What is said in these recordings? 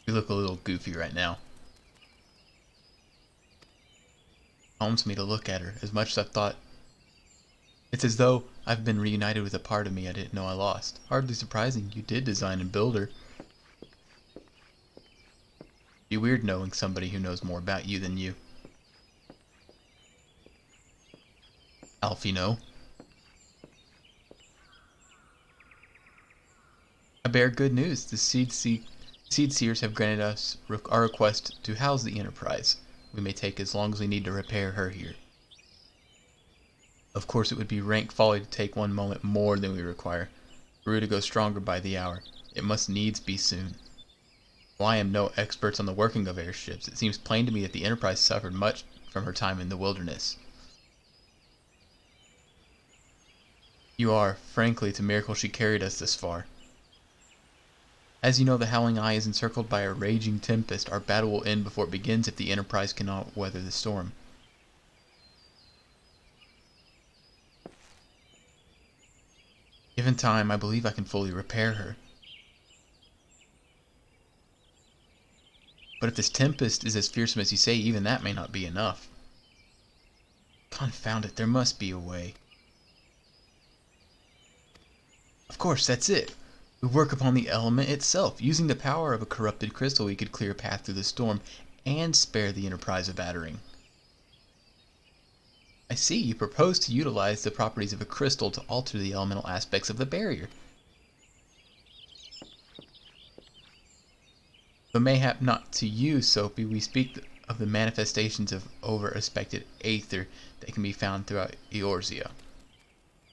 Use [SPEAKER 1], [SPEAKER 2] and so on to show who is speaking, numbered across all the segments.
[SPEAKER 1] You look a little goofy right now. Calms me to look at her, as much as I've thought. It's as though I've been reunited with a part of me I didn't know I lost. Hardly surprising you did design and build her. Be weird knowing somebody who knows more about you than you. Alphinaud. I bear good news. The Seed Seers have granted us our request to house the Enterprise. We may take as long as we need to repair her here. Of course, it would be rank folly to take one moment more than we require. Garuda goes stronger by the hour. It must needs be soon. While I am no expert on the working of airships, it seems plain to me that the Enterprise suffered much from her time in the wilderness. You are, frankly, it's a miracle she carried us this far. As you know, the Howling Eye is encircled by a raging tempest. Our battle will end before it begins if the Enterprise cannot weather the storm. Given time, I believe I can fully repair her. But if this tempest is as fearsome as you say, even that may not be enough. Confound it, there must be a way. Of course, that's it. We work upon the element itself. Using the power of a corrupted crystal, we could clear a path through the storm and spare the Enterprise a battering. I see, you propose to utilize the properties of a crystal to alter the elemental aspects of the barrier. Though mayhap not to you, Soapy, we speak of the manifestations of over-aspected Aether that can be found throughout Eorzea.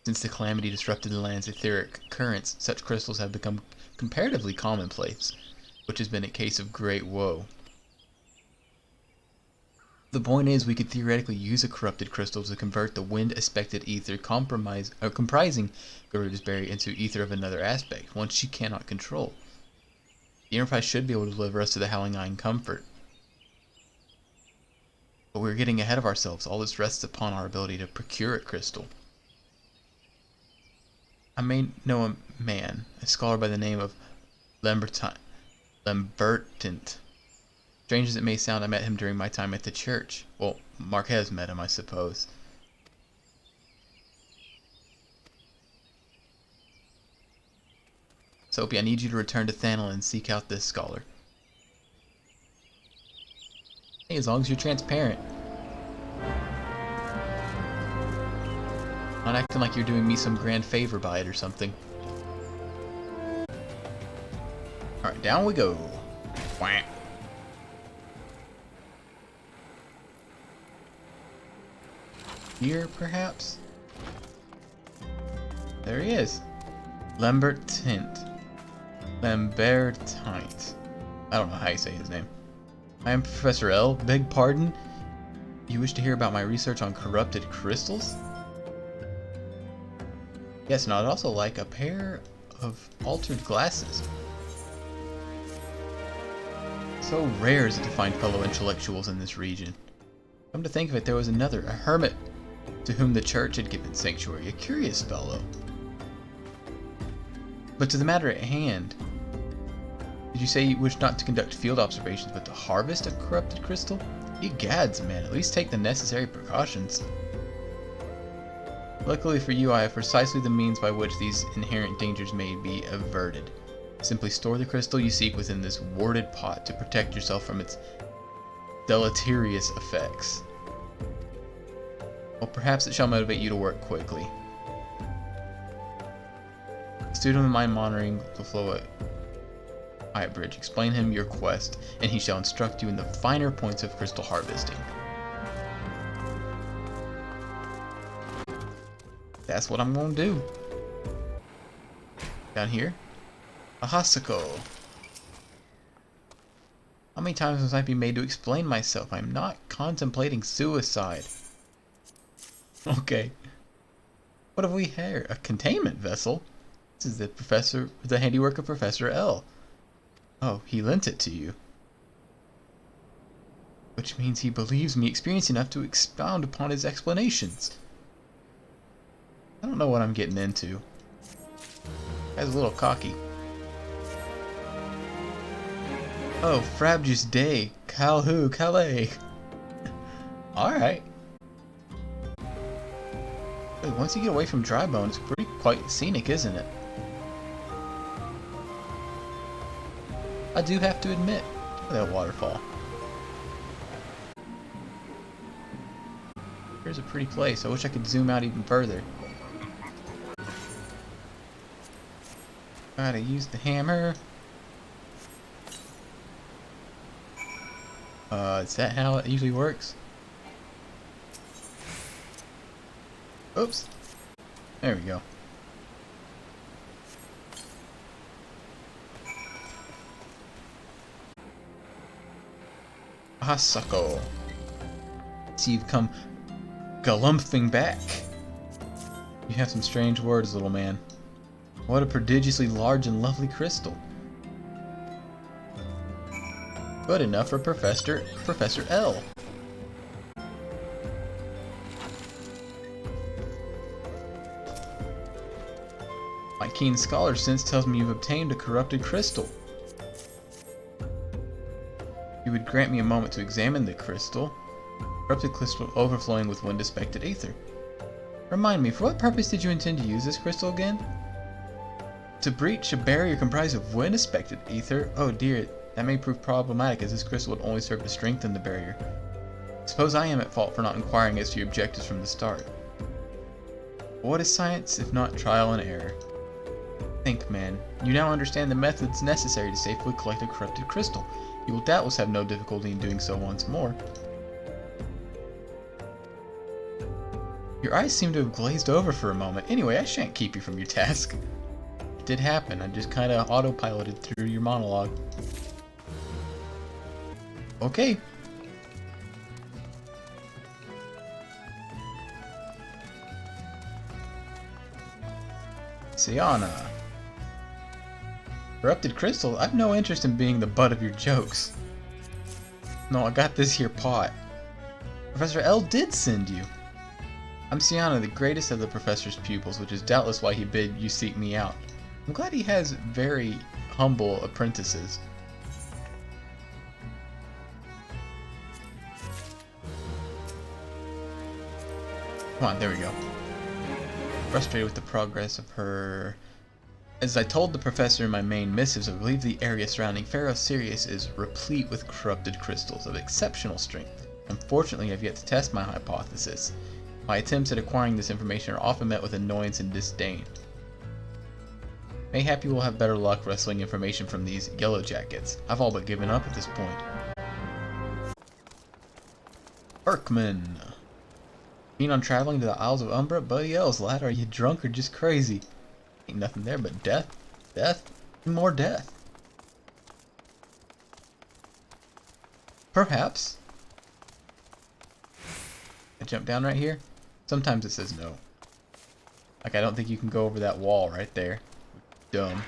[SPEAKER 1] Since the calamity disrupted the land's etheric currents, such crystals have become comparatively commonplace, which has been a case of great woe. The point is, we could theoretically use a corrupted crystal to convert the wind-aspected ether comprising Garuda's barrier into ether of another aspect, one she cannot control. The Enterprise should be able to deliver us to the Howling Eye in comfort. But we're getting ahead of ourselves. All this rests upon our ability to procure a crystal. I may know a man, a scholar by the name of Lambertant. Strange as it may sound, I met him during my time at the church. Well, Marquez met him, I suppose. Soapy, I need you to return to Thanel and seek out this scholar. Hey, as long as you're transparent. Not acting like you're doing me some grand favor by it or something. Alright, down we go. Wham. Here, perhaps? There he is. Lambertant. I don't know how you say his name. I am Professor L. Beg pardon? You wish to hear about my research on corrupted crystals? Yes, and I'd also like a pair of altered glasses. So rare is it to find fellow intellectuals in this region. Come to think of it, there was another, a hermit, to whom the church had given sanctuary, a curious fellow. But to the matter at hand, did you say you wish not to conduct field observations, but to harvest a corrupted crystal? Egads, man, at least take the necessary precautions. Luckily for you, I have precisely the means by which these inherent dangers may be averted. Simply store the crystal you seek within this warded pot to protect yourself from its deleterious effects. Well, perhaps it shall motivate you to work quickly. A student of mine monitoring the flow at Bridge. Explain him your quest, and he shall instruct you in the finer points of crystal harvesting. That's what I'm going to do. Down here. Ahasako. How many times must I be made to explain myself? I'm not contemplating suicide. Okay. What have we here? A containment vessel? This is the handiwork of Professor L. Oh, he lent it to you. Which means he believes me experienced enough to expound upon his explanations. I don't know what I'm getting into. Guy's a little cocky. Oh, Frabjous Day, Calhu, Calais. Alright. Once you get away from Drybone, it's quite scenic, isn't it? I do have to admit, that waterfall. Here's a pretty place. I wish I could zoom out even further. Gotta use the hammer. Is that how it usually works? Oops. There we go. Ah, sucko. So you've come galumphing back. You have some strange words, little man. What a prodigiously large and lovely crystal. Good enough for Professor L. My keen scholar sense tells me you've obtained a corrupted crystal. You would grant me a moment to examine the crystal. Corrupted crystal overflowing with wind-aspected Aether. Remind me, for what purpose did you intend to use this crystal again? To breach a barrier comprised of wind-aspected Aether? Oh dear, that may prove problematic as this crystal would only serve to strengthen the barrier. Suppose I am at fault for not inquiring as to your objectives from the start. What is science if not trial and error? Think, man. You now understand the methods necessary to safely collect a corrupted crystal. You will doubtless have no difficulty in doing so once more. Your eyes seem to have glazed over for a moment. Anyway, I shan't keep you from your task. It did happen. I just kind of autopiloted through your monologue. Okay. Sienna. Corrupted crystal? I've no interest in being the butt of your jokes. No, I got this here pot. Professor L did send you. I'm Sienna, the greatest of the professor's pupils, which is doubtless why he bid you seek me out. I'm glad he has very humble apprentices. Come on, there we go. Frustrated with the progress of her... As I told the professor in my main missives, I believe the area surrounding Pharaoh Sirius is replete with corrupted crystals of exceptional strength. Unfortunately, I've yet to test my hypothesis. My attempts at acquiring this information are often met with annoyance and disdain. Mayhap you will have better luck wrestling information from these yellow jackets. I've all but given up at this point. Berkman. Keen on traveling to the Isles of Umbra? Buddy else, lad, are you drunk or just crazy? Ain't nothing there but death. Death? And more death. Perhaps. I jump down right here? Sometimes it says no. Like, I don't think you can go over that wall right there. Dumb.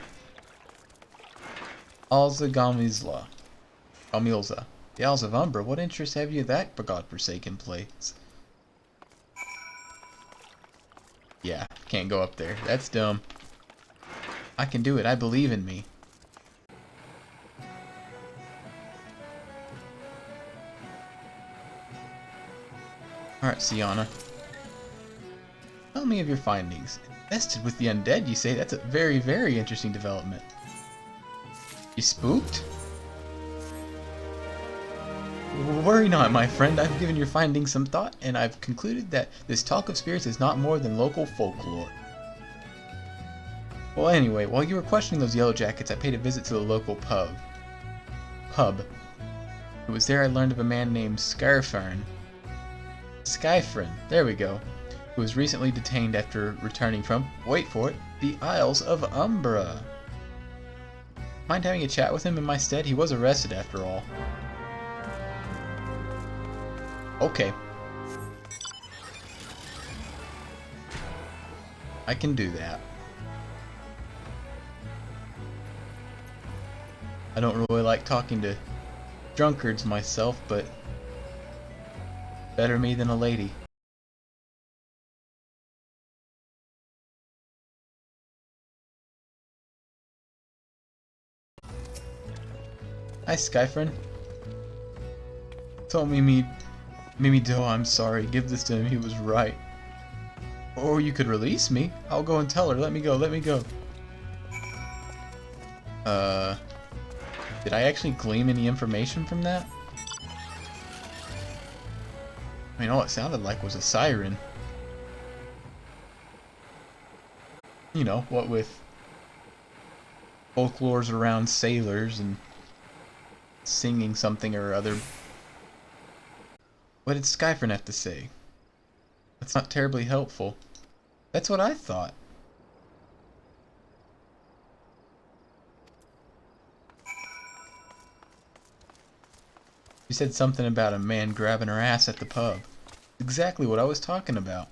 [SPEAKER 1] Alza Gamilza. Gamilza. The Isles of Umbra? What interest have you in that godforsaken place? Yeah, can't go up there. That's dumb. I can do it. I believe in me. Alright, Sienna. Tell me of your findings. Invested with the undead, you say? That's a very, very interesting development. You spooked? Worry not, my friend. I've given your findings some thought, and I've concluded that this talk of spirits is not more than local folklore. Well, anyway, while you were questioning those yellow jackets, I paid a visit to the local pub. It was there I learned of a man named Skyfern, there we go, who was recently detained after returning from, wait for it, the Isles of Umbra. Mind having a chat with him in my stead? He was arrested after all. Okay. I can do that. I don't really like talking to drunkards myself, but better me than a lady. Hi, Skyfriend. Tell Mimi Do, I'm sorry. Give this to him. He was right. Or you could release me. I'll go and tell her. Let me go. Let me go. Did I actually glean any information from that? I mean, all it sounded like was a siren. You know, what with folklores around sailors and singing something or other. What did Skyfriend have to say? That's not terribly helpful. That's what I thought. She said something about a man grabbing her ass at the pub. Exactly what I was talking about.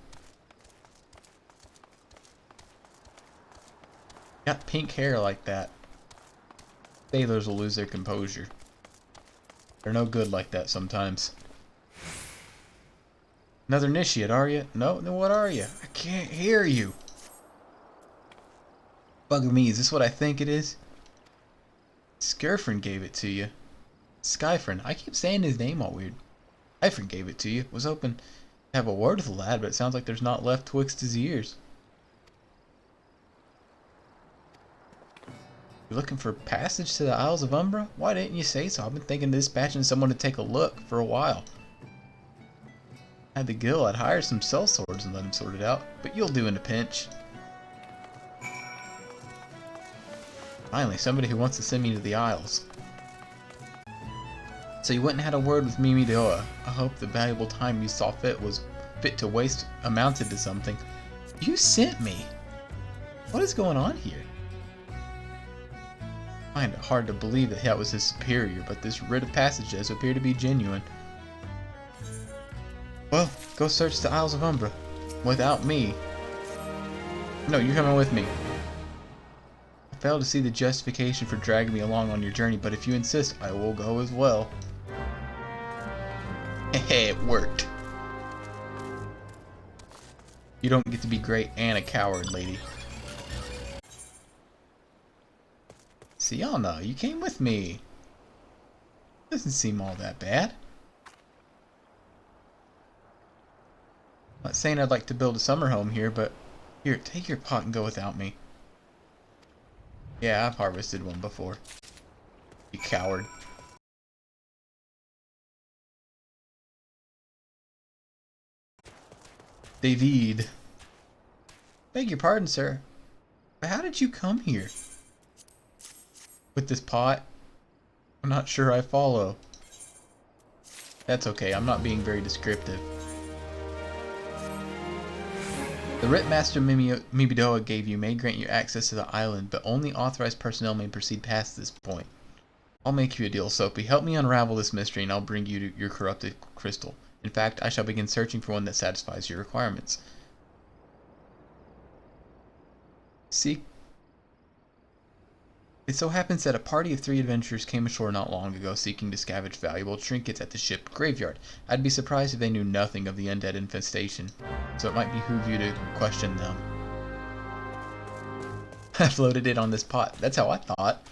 [SPEAKER 1] Got pink hair like that. Sailors will lose their composure. They're no good like that sometimes. Another initiate, are you? No, then what are you? I can't hear you. Bug me, is this what I think it is? Skyfriend gave it to you. Skyfriend, I keep saying his name all weird. Skyfriend gave it to you. Was hoping to have a word with the lad, but it sounds like there's not left twixt his ears. You looking for passage to the Isles of Umbra? Why didn't you say so? I've been thinking of dispatching someone to take a look for a while. Had the gill, I'd hire some cell swords and let him sort it out, but you'll do in a pinch. Finally, somebody who wants to send me to the Isles. So you went and had a word with Mimi Doa. I hope the valuable time you saw fit to waste amounted to something. You sent me! What is going on here? I find it hard to believe that was his superior, but this writ of passage does appear to be genuine. Well, go search the Isles of Umbra. Without me. No, you're coming with me. I fail to see the justification for dragging me along on your journey, but if you insist, I will go as well. Hey, it worked. You don't get to be great and a coward, lady. Sienna, you came with me. Doesn't seem all that bad. Not saying I'd like to build a summer home here, but here, take your pot and go without me. Yeah, I've harvested one before. You coward. David. Beg your pardon, sir. But how did you come here? With this pot? I'm not sure I follow. That's okay, I'm not being very descriptive. The writ Master Mibidoa gave you may grant you access to the island, but only authorized personnel may proceed past this point. I'll make you a deal, Soapy. Help me unravel this mystery and I'll bring you your corrupted crystal. In fact, I shall begin searching for one that satisfies your requirements. See? It so happens that a party of 3 adventurers came ashore not long ago seeking to scavenge valuable trinkets at the ship graveyard. I'd be surprised if they knew nothing of the undead infestation, so it might behoove you to question them. I floated it on this pot. That's how I thought.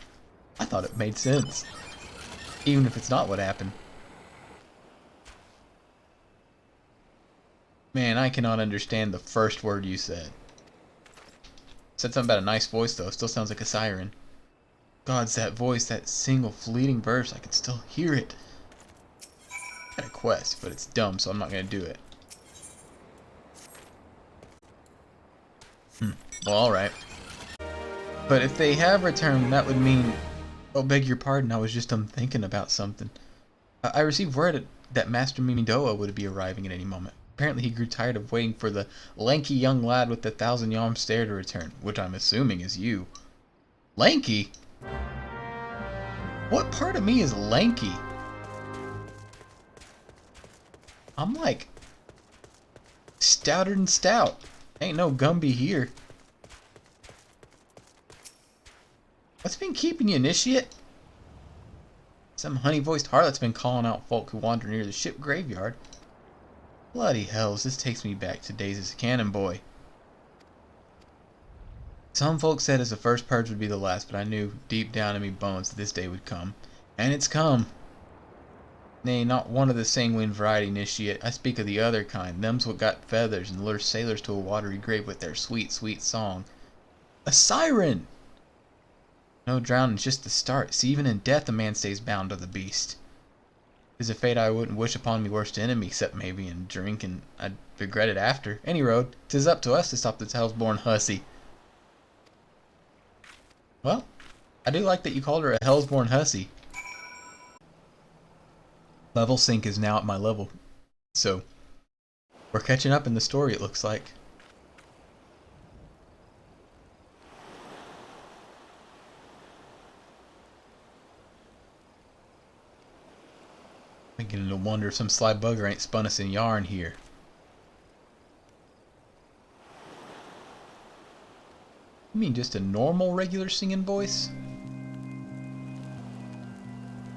[SPEAKER 1] I thought it made sense. Even if it's not what happened. Man, I cannot understand the first word you said. Said something about a nice voice though. Still sounds like a siren. God's that voice, that single fleeting verse, I can still hear it. Got a quest, but it's dumb, so I'm not gonna do it. Well, alright. But if they have returned, that would mean... Oh, beg your pardon, I was just thinking about something. I received word that Master Mimidoa would be arriving at any moment. Apparently he grew tired of waiting for the lanky young lad with the 1,000-yalm stare to return, which I'm assuming is you. Lanky? What part of me is lanky? I'm like stouter than stout. Ain't no Gumby here. What's been keeping you, initiate? Some honey-voiced harlot's been calling out folk who wander near the ship graveyard. Bloody hells, this takes me back to days as a cannon boy. Some folks said as the first purge would be the last, but I knew deep down in me bones that this day would come. And it's come. Nay, not one of the sanguine variety, initiate. I speak of the other kind. Them's what got feathers and lure sailors to a watery grave with their sweet, sweet song. A siren! No drowning's just the start. See, even in death a man stays bound to the beast. 'Tis a fate I wouldn't wish upon me worst enemy, except maybe in drink, and I'd regret it after. Any road, 'tis up to us to stop this hell's-born hussy. Well, I do like that you called her a hell's-born hussy. Level sync is now at my level, so we're catching up in the story, it looks like. I'm beginning to wonder if some sly bugger ain't spun us in yarn here. You mean just a normal, regular singing voice?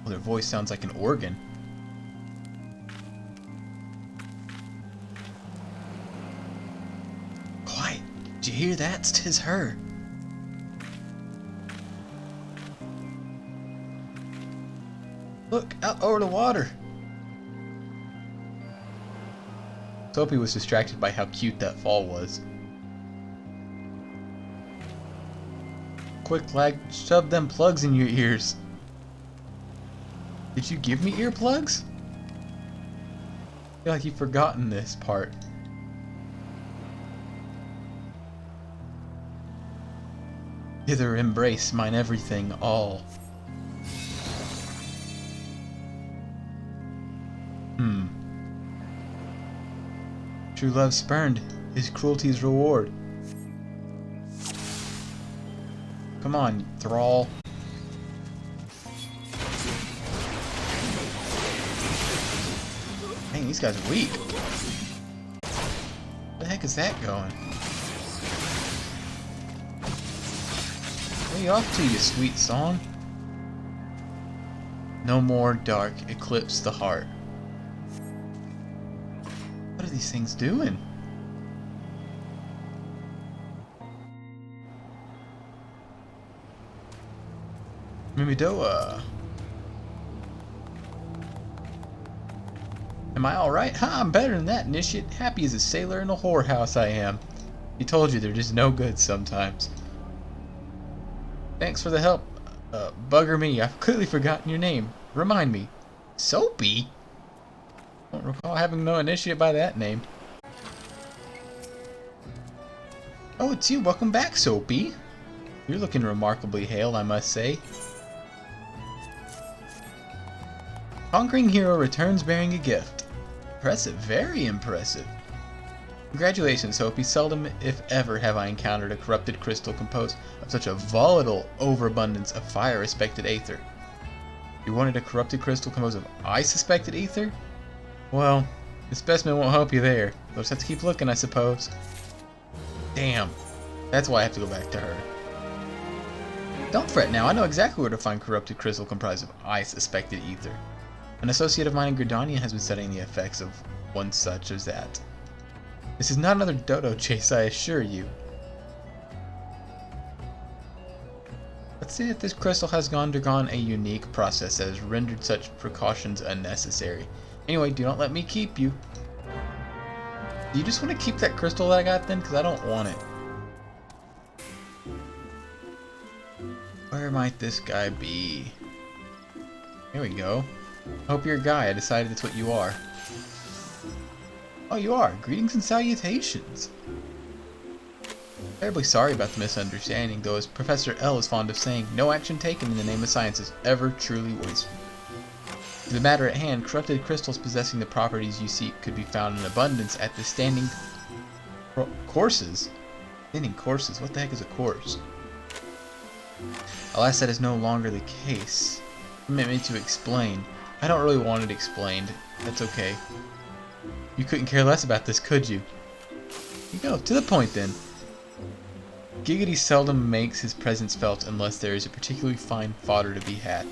[SPEAKER 1] Well, their voice sounds like an organ. Quiet! Did you hear that? 'Tis her. Look, out over the water! Soapy was distracted by how cute that fall was. Quick, lad, shove them plugs in your ears. Did you give me earplugs? I feel like you've forgotten this part. Hither embrace mine everything, all. True love spurned, his cruelty's reward. Come on, thrall. Dang, these guys are weak. Where the heck is that going? Where you off to, you sweet song? No more dark eclipse the heart. What are these things doing? Mimidoa. Am I alright? Ha, I'm better than that, initiate. Happy as a sailor in a whorehouse I am. He told you they're just no good sometimes. Thanks for the help. Bugger me, I've clearly forgotten your name. Remind me. Soapy? Don't recall having no initiate by that name. Oh, it's you. Welcome back, Soapy. You're looking remarkably hale, I must say. Conquering hero returns bearing a gift. Impressive, very impressive. Congratulations, Soapy. Seldom, if ever, have I encountered a corrupted crystal composed of such a volatile overabundance of fire-respected Aether. You wanted a corrupted crystal composed of ice-suspected Aether? Well, the specimen won't help you there. You'll just have to keep looking, I suppose. Damn. That's why I have to go back to her. Don't fret now, I know exactly where to find corrupted crystal comprised of ice-suspected Aether. An associate of mine in Gardania has been studying the effects of one such as that. This is not another dodo chase, I assure you. Let's say that this crystal has undergone a unique process that has rendered such precautions unnecessary. Anyway, do not let me keep you. Do you just want to keep that crystal that I got then? Because I don't want it. Where might this guy be? Here we go. Hope you're a guy. I decided that's what you are. Oh, you are. Greetings and salutations. Terribly sorry about the misunderstanding, though as Professor L is fond of saying, no action taken in the name of science is ever truly wasteful. To the matter at hand, corrupted crystals possessing the properties you seek could be found in abundance at the standing courses. Standing courses? What the heck is a course? Alas, that is no longer the case. Permit me to explain. I don't really want it explained. That's okay. You couldn't care less about this, could you? Here you go. To the point, then. Giggity seldom makes his presence felt unless there is a particularly fine fodder to be had.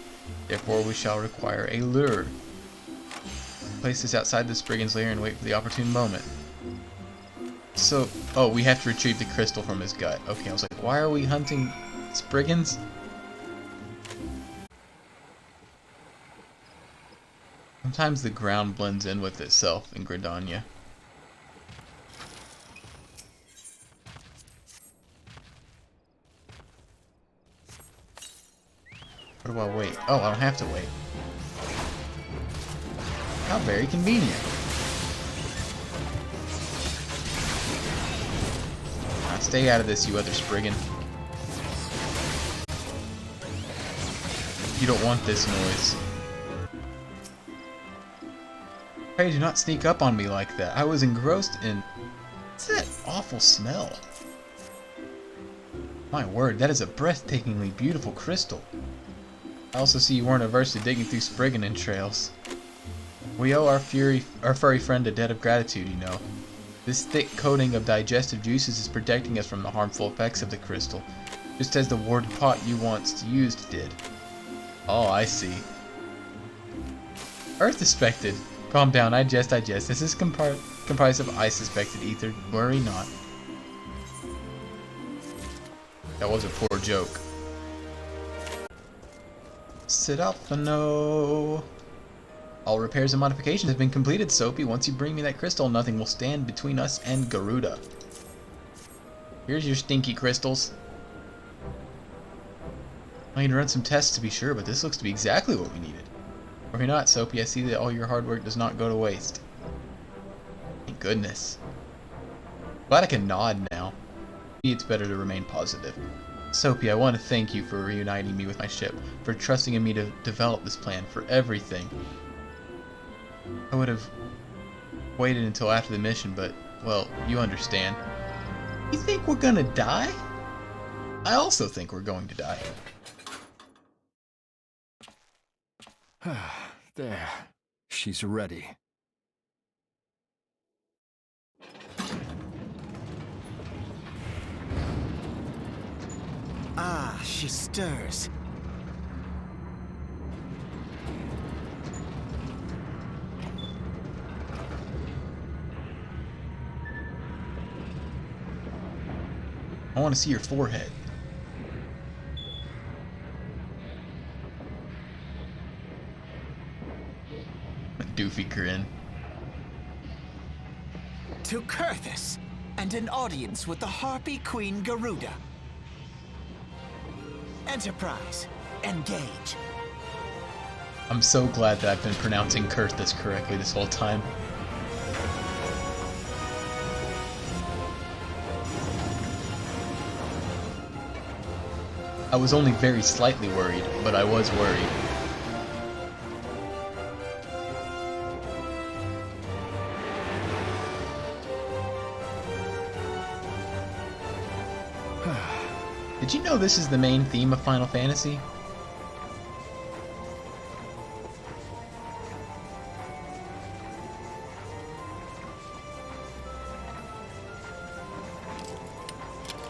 [SPEAKER 1] Therefore, we shall require a lure. Place this outside the Spriggan's lair and wait for the opportune moment. So, oh, we have to retrieve the crystal from his gut. Okay, I was like, why are we hunting Spriggans? Sometimes the ground blends in with itself in Gridania. What do I wait? Oh, I don't have to wait. How very convenient. Now stay out of this, you other Spriggan. You don't want this noise. Pray do not sneak up on me like that. I was engrossed in... What's that awful smell? My word, that is a breathtakingly beautiful crystal. I also see you weren't averse to digging through Spriggan entrails. We owe our furry friend a debt of gratitude, you know. This thick coating of digestive juices is protecting us from the harmful effects of the crystal, just as the ward pot you once used did. Oh, I see. Earth suspected. Calm down, I jest. This is comprised of I suspected ether. Worry not. That was a poor joke. Cid and Alphinaud. All repairs and modifications have been completed, Soapy. Once you bring me that crystal, nothing will stand between us and Garuda. Here's your stinky crystals. I need to run some tests to be sure, but this looks to be exactly what we needed. Worry not, Soapy. I see that all your hard work does not go to waste. Thank goodness. Glad I can nod now. Maybe it's better to remain positive. Soapy, I want to thank you for reuniting me with my ship, for trusting in me to develop this plan, for everything. I would have waited until after the mission, but, well, you understand. You think we're gonna die? I also think we're going to die.
[SPEAKER 2] There. She's ready.
[SPEAKER 3] Ah, she stirs.
[SPEAKER 1] I want to see your forehead. A doofy grin.
[SPEAKER 3] To Kurthus, and an audience with the Harpy Queen Garuda. Enterprise, engage.
[SPEAKER 1] I'm so glad that I've been pronouncing Kurthus correctly this whole time. I was only very slightly worried, but I was worried. Did you know this is the main theme of Final Fantasy?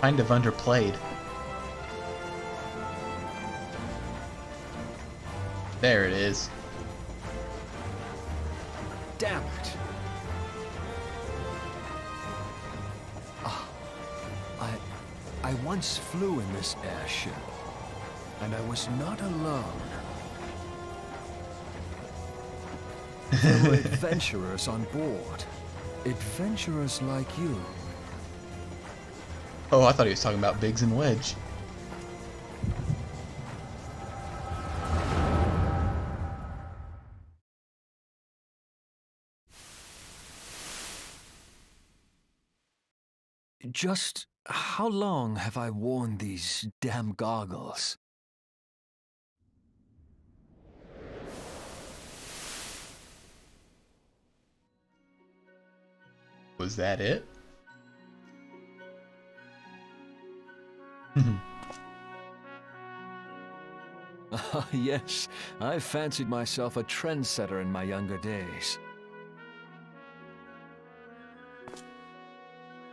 [SPEAKER 1] Kind of underplayed. There it is.
[SPEAKER 2] Damn it. I once flew in this airship, and I was not alone. There were adventurers on board. Adventurers like you.
[SPEAKER 1] Oh, I thought he was talking about Biggs and Wedge.
[SPEAKER 2] Just how long have I worn these damn goggles?
[SPEAKER 1] Was that it?
[SPEAKER 2] Yes, I fancied myself a trendsetter in my younger days.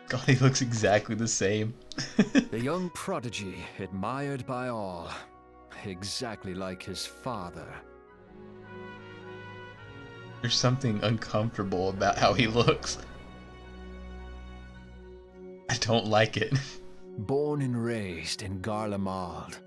[SPEAKER 1] God, he looks exactly the same.
[SPEAKER 2] The young prodigy, admired by all, exactly like his father.
[SPEAKER 1] There's something uncomfortable about how he looks. I don't like it.
[SPEAKER 2] Born and raised in Garlemald.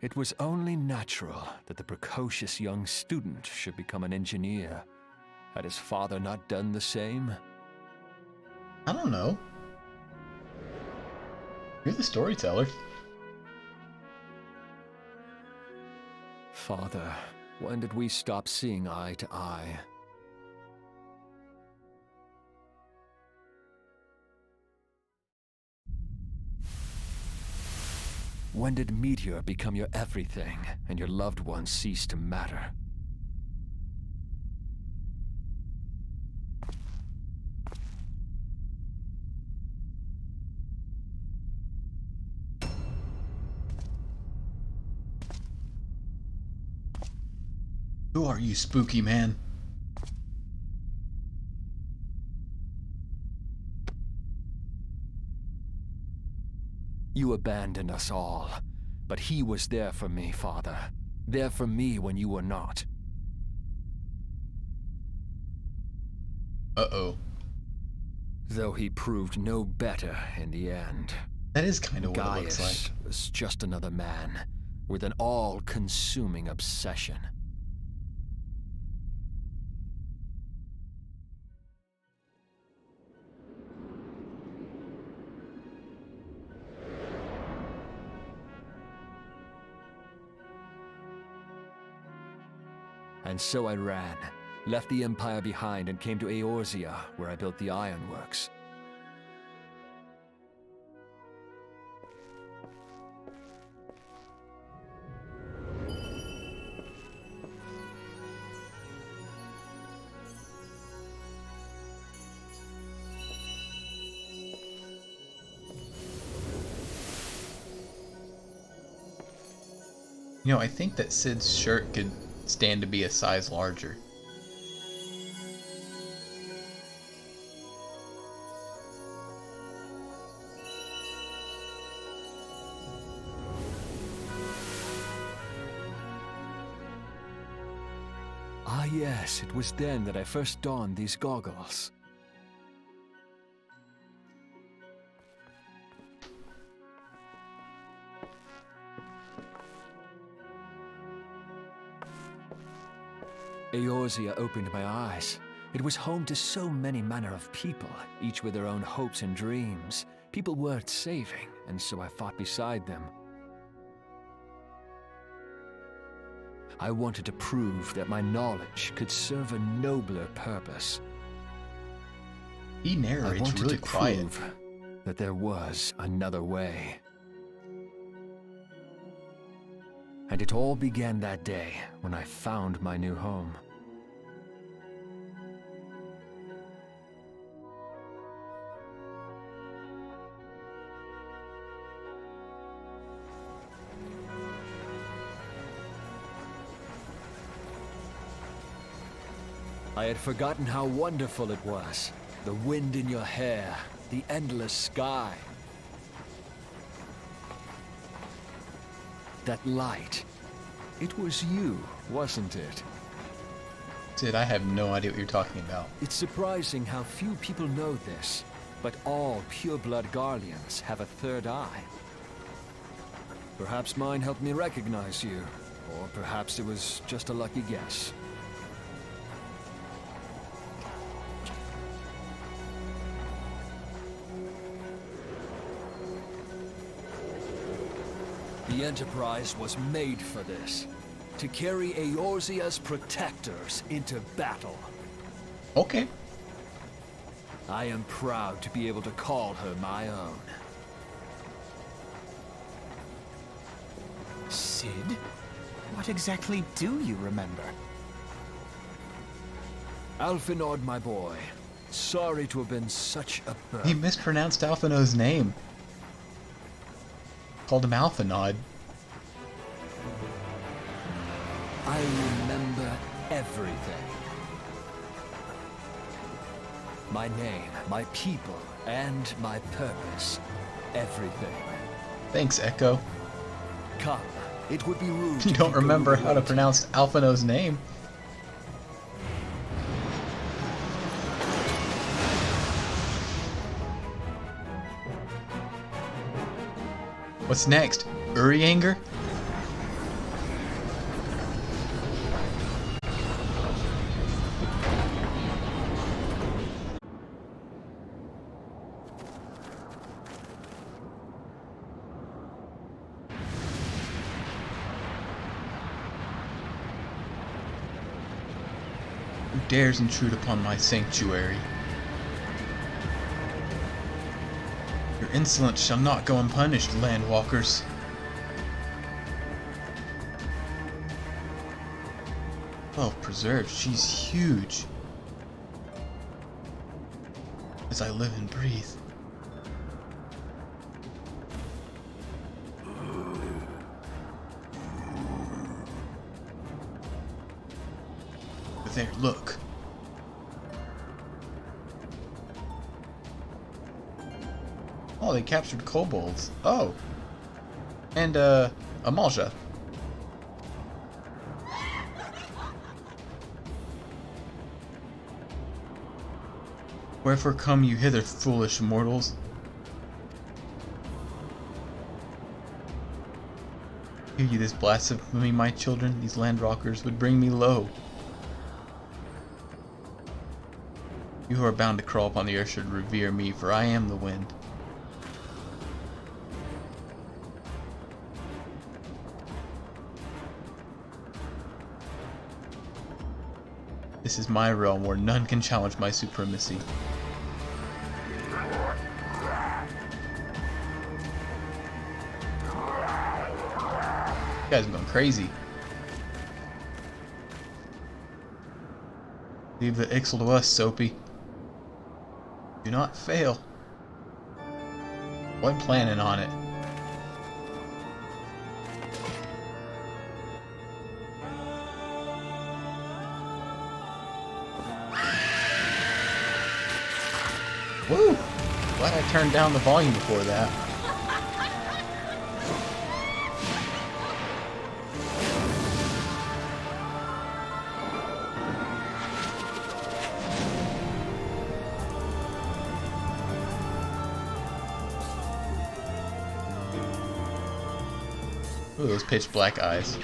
[SPEAKER 2] It was only natural that the precocious young student should become an engineer. Had his father not done the same?
[SPEAKER 1] I don't know. You're the storyteller.
[SPEAKER 2] Father, when did we stop seeing eye to eye? When did Meteor become your everything, and your loved ones cease to matter?
[SPEAKER 1] Who are you, spooky man?
[SPEAKER 2] You abandoned us all, but he was there for me, Father. There for me when you were not.
[SPEAKER 1] Uh-oh.
[SPEAKER 2] Though he proved no better in the end.
[SPEAKER 1] That is kind of what it looks
[SPEAKER 2] Gaius
[SPEAKER 1] like.
[SPEAKER 2] was just another man, with an all-consuming obsession. And so I ran, left the Empire behind and came to Eorzea, where I built the ironworks.
[SPEAKER 1] You know, I think that Cid's shirt could stand to be a size larger.
[SPEAKER 2] Ah yes, it was then that I first donned these goggles. Eorzea opened my eyes. It was home to so many manner of people, each with their own hopes and dreams. People worth saving, and so I fought beside them. I wanted to prove that my knowledge could serve a nobler purpose.
[SPEAKER 1] He
[SPEAKER 2] I
[SPEAKER 1] narrates
[SPEAKER 2] wanted
[SPEAKER 1] really
[SPEAKER 2] to
[SPEAKER 1] quiet.
[SPEAKER 2] prove that there was another way. And it all began that day when I found my new home. I had forgotten how wonderful it was. The wind in your hair, the endless sky. That light. It was you, wasn't it?
[SPEAKER 1] Cid, I have no idea what you're talking about.
[SPEAKER 2] It's surprising how few people know this, but all pureblood Garleans have a third eye. Perhaps mine helped me recognize you, or perhaps it was just a lucky guess. The Enterprise was made for this. To carry Eorzea's protectors into battle.
[SPEAKER 1] Okay.
[SPEAKER 2] I am proud to be able to call her my own.
[SPEAKER 3] Cid? What exactly do you remember?
[SPEAKER 2] Alphinaud, my boy. Sorry to have been such a burden.
[SPEAKER 1] He mispronounced Alphinaud's name. Called him Alphinaud.
[SPEAKER 2] I remember everything. My name, my people, and my purpose. Everything.
[SPEAKER 1] Thanks, Echo.
[SPEAKER 2] Come, it would be rude
[SPEAKER 1] You
[SPEAKER 2] to
[SPEAKER 1] don't
[SPEAKER 2] keep
[SPEAKER 1] remember
[SPEAKER 2] going
[SPEAKER 1] how to
[SPEAKER 2] waiting.
[SPEAKER 1] pronounce Alphinaud's name. What's next? Urianger? dares intrude upon my sanctuary? Your insolence shall not go unpunished, landwalkers. Oh, preserved, she's huge. As I live and breathe. But there, look. Oh, they captured kobolds. Oh. And, Amalja. Wherefore come you hither, foolish mortals? Hear ye this blasphemy, my children? These landwalkers would bring me low. You who are bound to crawl upon the earth should revere me, for I am the wind. This is my realm where none can challenge my supremacy. You guys are going crazy. Leave the Ixal to us, Soapy. Do not fail. I'm planning on it. Woo! Glad I turned down the volume before that. Ooh, those pitch black eyes.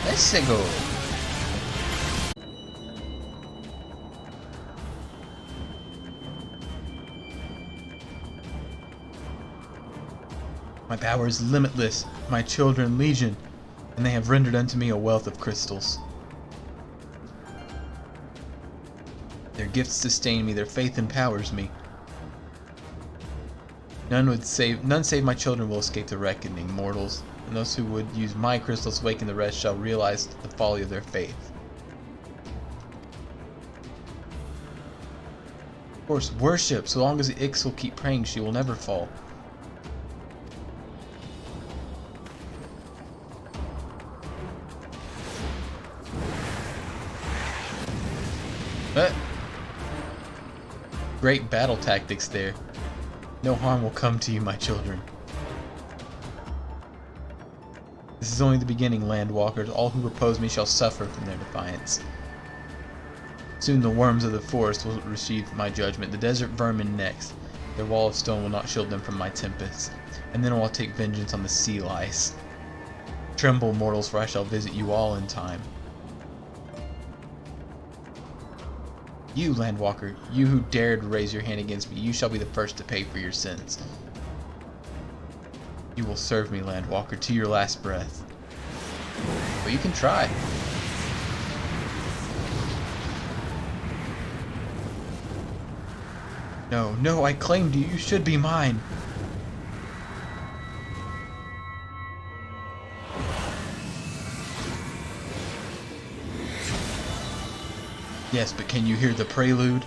[SPEAKER 1] Let's go. My power is limitless, my children legion, and they have rendered unto me a wealth of crystals. Their gifts sustain me, their faith empowers me. None save my children will escape the reckoning, mortals, and those who would use my crystals to awaken the rest shall realize the folly of their faith. Of course, worship, so long as the Ixal keep praying, she will never fall. But great battle tactics there. No harm will come to you, my children. This is only the beginning, landwalkers. All who oppose me shall suffer from their defiance. Soon the worms of the forest will receive my judgment, the desert vermin next. Their wall of stone will not shield them from my tempests, and then I will take vengeance on the sea lice. Tremble, mortals, for I shall visit you all in time. You, landwalker, you who dared raise your hand against me, you shall be the first to pay for your sins. You will serve me, landwalker, to your last breath. But you can try. No, no, I claimed you. You should be mine. Yes, but can you hear the prelude?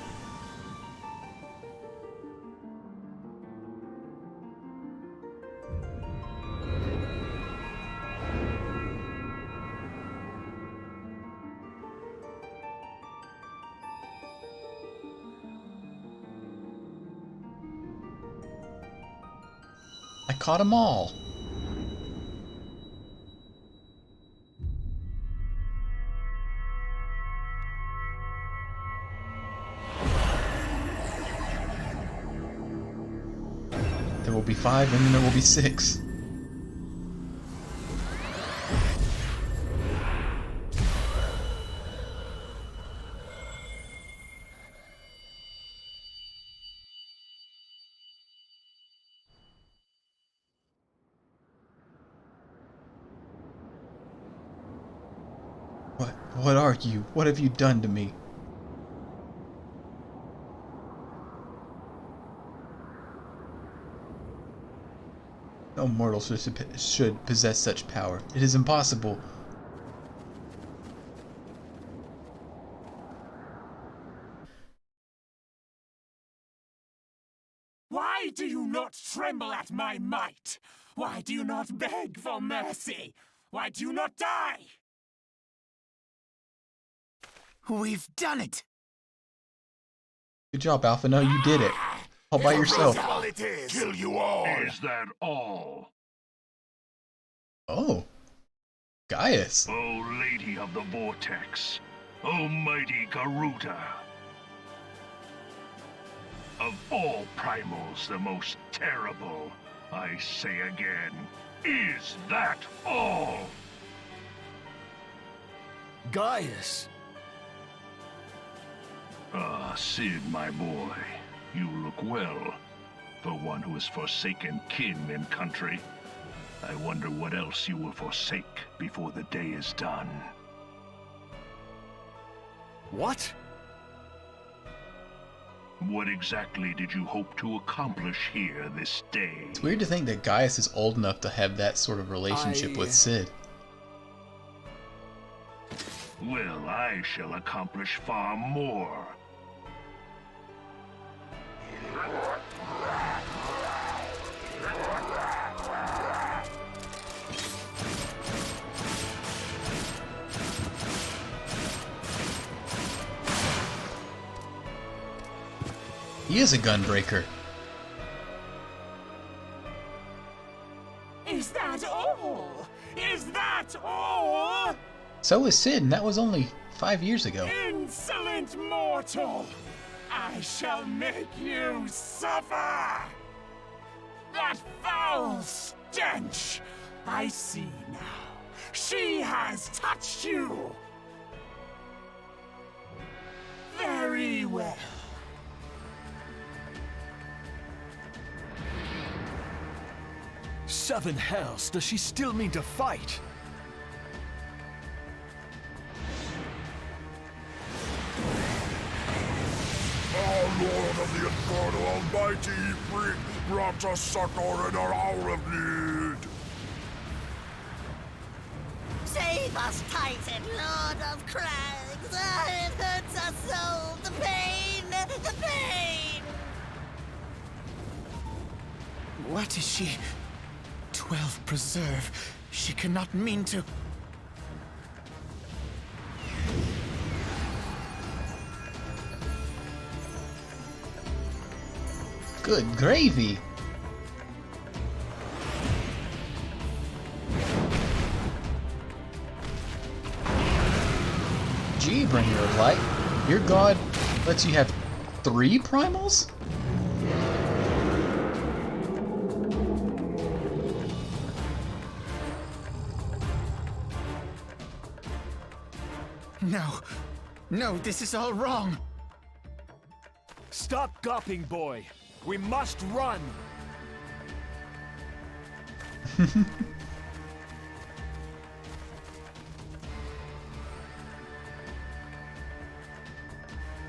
[SPEAKER 1] I caught them all. There will be 5 and then there will be 6. What are you? What have you done to me? No mortal should possess such power. It is impossible.
[SPEAKER 4] Why do you not tremble at my might? Why do you not beg for mercy? Why do you not die?
[SPEAKER 3] We've done it!
[SPEAKER 1] Good job, Alphinaud. You did it. All by yourself.
[SPEAKER 4] All it is. Kill you all.
[SPEAKER 5] Is that all?
[SPEAKER 1] Oh. Gaius.
[SPEAKER 5] O Lady of the Vortex, O mighty Garuda. Of all primals, the most terrible, I say again, is that all?
[SPEAKER 2] Gaius!
[SPEAKER 5] Ah, Cid, my boy, you look well. For one who has forsaken kin and country, I wonder what else you will forsake before the day is done.
[SPEAKER 2] What?
[SPEAKER 5] What exactly did you hope to accomplish here this day?
[SPEAKER 1] It's weird to think that Gaius is old enough to have that sort of relationship with Cid.
[SPEAKER 5] Well, I shall accomplish far more.
[SPEAKER 1] He is a gunbreaker.
[SPEAKER 4] Is that all? Is that all?
[SPEAKER 1] So is Cid, and that was only 5 years ago.
[SPEAKER 4] Insolent mortal! I shall make you suffer! That foul stench! I see now. She has touched you! Very well.
[SPEAKER 2] Seven hells, does she still mean to fight?
[SPEAKER 6] Our Lord of the Infernal Almighty brought us succor in our hour of need.
[SPEAKER 7] Save us, Titan, Lord of Crags! Ah, it hurts us so! The pain! The pain!
[SPEAKER 3] What is she? 12 preserve. She cannot mean to...
[SPEAKER 1] Good gravy. Gee, bringer of light. Your god lets you have 3 primals?
[SPEAKER 3] No. No, this is all wrong.
[SPEAKER 2] Stop gawping, boy. We must run.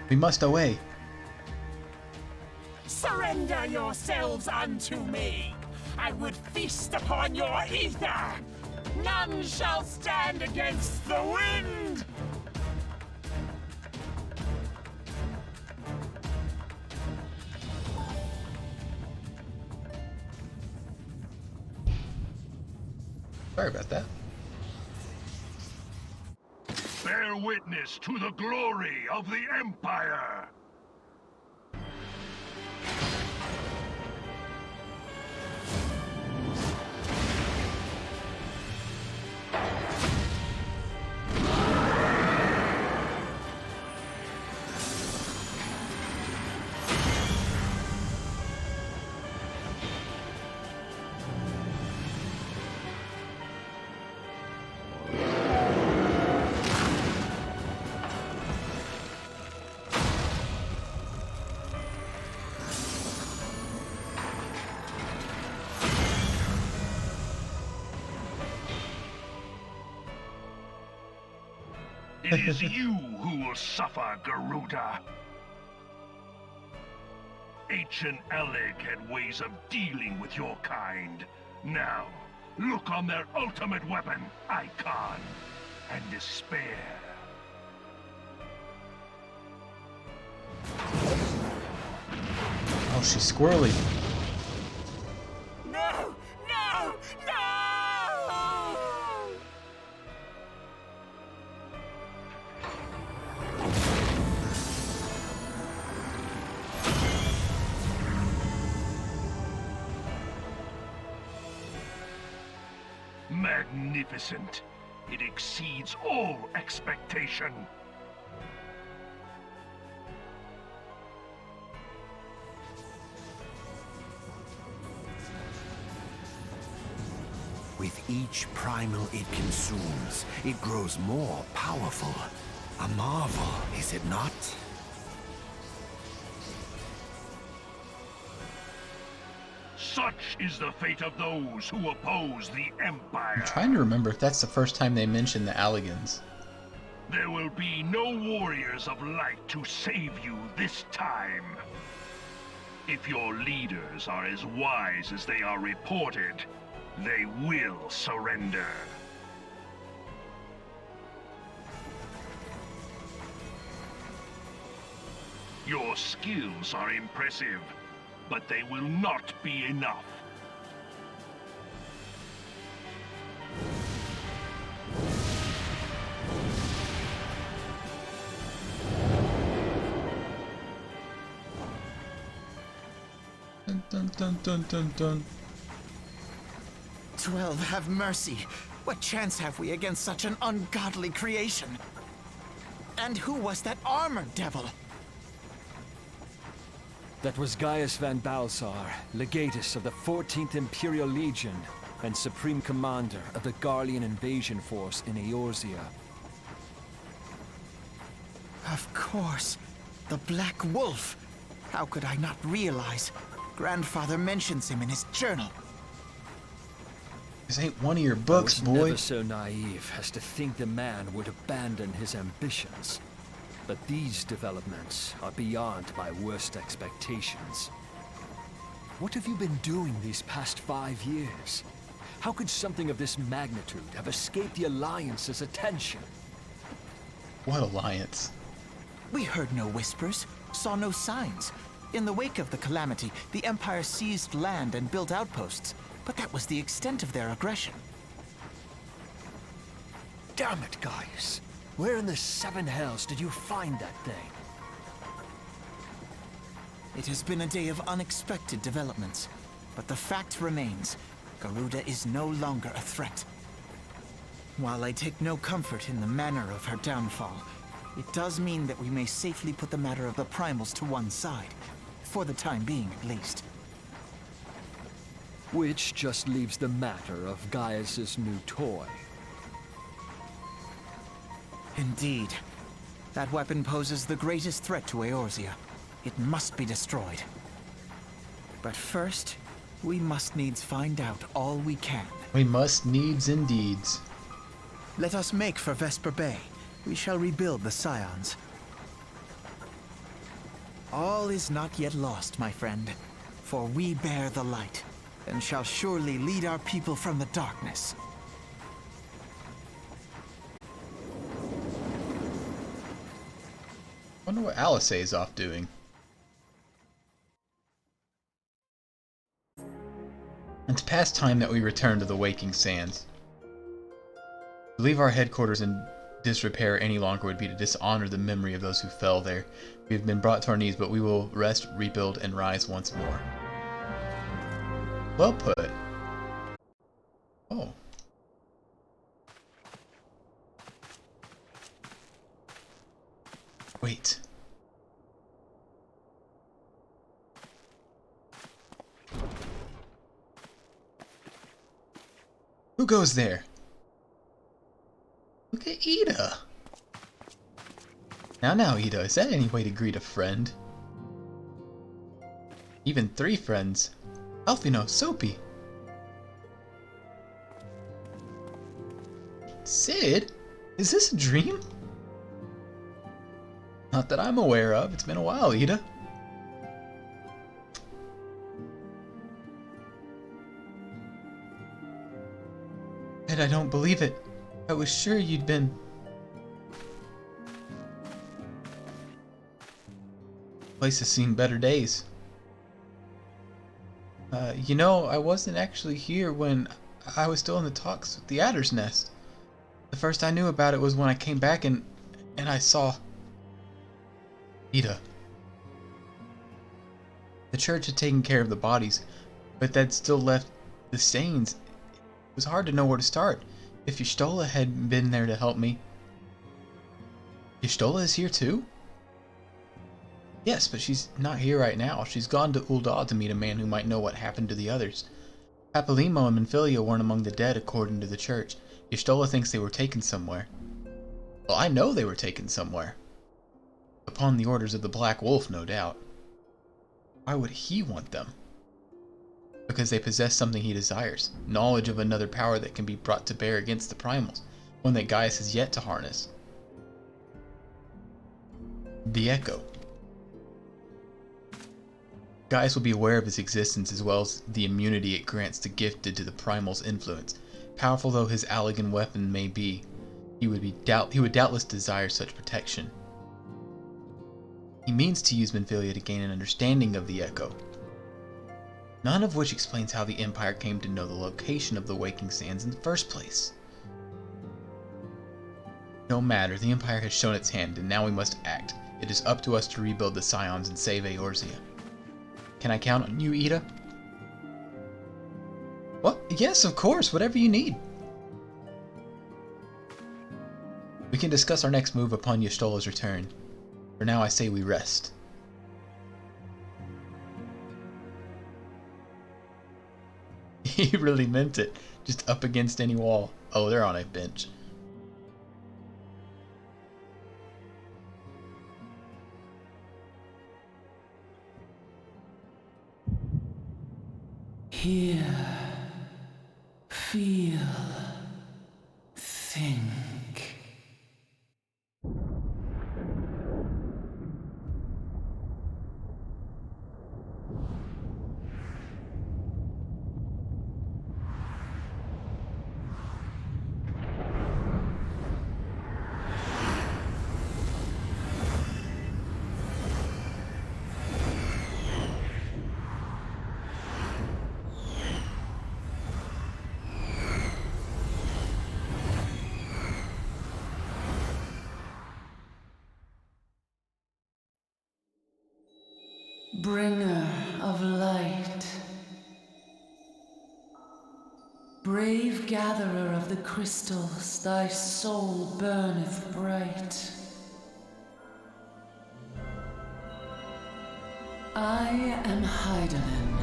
[SPEAKER 1] We must away.
[SPEAKER 4] Surrender yourselves unto me! I would feast upon your ether! None shall stand against the wind!
[SPEAKER 1] Sorry about that.
[SPEAKER 5] Bear witness to the glory of the Empire! It is you who will suffer, Garuda. Ancient Allagan had ways of dealing with your kind. Now, look on their ultimate weapon, Icon, and despair.
[SPEAKER 1] Oh, she's squirrely.
[SPEAKER 4] No! No! No!
[SPEAKER 5] Magnificent. It exceeds all expectation.
[SPEAKER 3] With each primal it consumes, it grows more powerful. A marvel, is it not?
[SPEAKER 5] Such is the fate of those who oppose the Empire.
[SPEAKER 1] I'm trying to remember if that's the first time they mentioned the Allagans.
[SPEAKER 5] There will be no warriors of light to save you this time. If your leaders are as wise as they are reported, they will surrender. Your skills are impressive, but they will not be enough.
[SPEAKER 1] Dun dun dun dun dun dun.
[SPEAKER 3] 12, have mercy. What chance have we against such an ungodly creation? And who was that armored devil?
[SPEAKER 2] That was Gaius van Balsar, legatus of the 14th Imperial Legion and Supreme Commander of the Garlean invasion force in Eorzea.
[SPEAKER 3] Of course. The Black Wolf. How could I not realize? Grandfather mentions him in his journal.
[SPEAKER 1] This ain't one of your books,
[SPEAKER 2] I was
[SPEAKER 1] boy.
[SPEAKER 2] never so naive as to think the man would abandon his ambitions. But these developments are beyond my worst expectations. What have you been doing these past 5 years? How could something of this magnitude have escaped the Alliance's attention?
[SPEAKER 1] What alliance?
[SPEAKER 3] We heard no whispers, saw no signs. In the wake of the calamity, the Empire seized land and built outposts, but that was the extent of their aggression.
[SPEAKER 2] Damn it, Gaius. Where in the 7 hells did you find that thing?
[SPEAKER 3] It has been a day of unexpected developments, but the fact remains, Garuda is no longer a threat. While I take no comfort in the manner of her downfall, it does mean that we may safely put the matter of the primals to one side, for the time being at least.
[SPEAKER 2] Which just leaves the matter of Gaius's new toy.
[SPEAKER 3] Indeed. That weapon poses the greatest threat to Eorzea. It must be destroyed. But first, we must needs find out all we can.
[SPEAKER 1] We must needs indeeds.
[SPEAKER 3] Let us make for Vesper Bay. We shall rebuild the Scions. All is not yet lost, my friend, for we bear the light, and shall surely lead our people from the darkness.
[SPEAKER 1] Wonder what Alice is off doing. It's past time that we return to the Waking Sands. To leave our headquarters in disrepair any longer would be to dishonor the memory of those who fell there. We have been brought to our knees, but we will rest, rebuild, and rise once more. Well put. Oh. Wait. Who goes there? Look at Ida. Now, Ida, is that any way to greet a friend? Even 3 friends. Alphinaud, Soapy. Cid? Is this a dream? Not that I'm aware of. It's been a while, Ida. And I don't believe it. I was sure you'd been... Place has seen better days. You know, I wasn't actually here when I was still in the talks with the Adder's Nest. The first I knew about it was when I came back and I saw... Ida. The church had taken care of the bodies, but that still left the stains. It was hard to know where to start. If Y'shtola had been there to help me... Y'shtola is here too? Yes, but she's not here right now. She's gone to Ul'dah to meet a man who might know what happened to the others. Papalymo and Minfilia weren't among the dead according to the church. Y'shtola thinks they were taken somewhere. Well, I know they were taken somewhere. Upon the orders of the Black Wolf, no doubt. Why would he want them? Because they possess something he desires. Knowledge of another power that can be brought to bear against the primals. One that Gaius has yet to harness. The Echo. Gaius will be aware of its existence as well as the immunity it grants to gifted to the primal's influence. Powerful though his Allagan weapon may be, he would doubtless desire such protection. He means to use Minfilia to gain an understanding of the Echo. None of which explains how the Empire came to know the location of the Waking Sands in the first place. No matter, the Empire has shown its hand, and now we must act. It is up to us to rebuild the Scions and save Eorzea. Can I count on you, Ida? Well, yes, of course, whatever you need. We can discuss our next move upon Y'shtola's return. For now, I say we rest. He really meant it. Just up against any wall. Oh, they're on a bench.
[SPEAKER 8] Hear, feel, think. Bringer of light, brave gatherer of the crystals, thy soul burneth bright. I am Hydaelyn,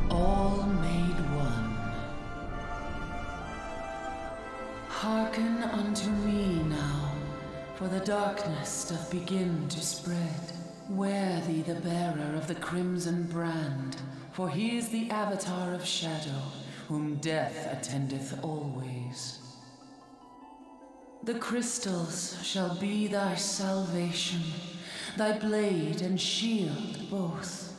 [SPEAKER 8] all made one. Hearken unto me now, for the darkness doth begin to spread. Wear thee the bearer of the crimson brand, for he is the avatar of shadow, whom death attendeth always. The crystals shall be thy salvation, thy blade and shield both.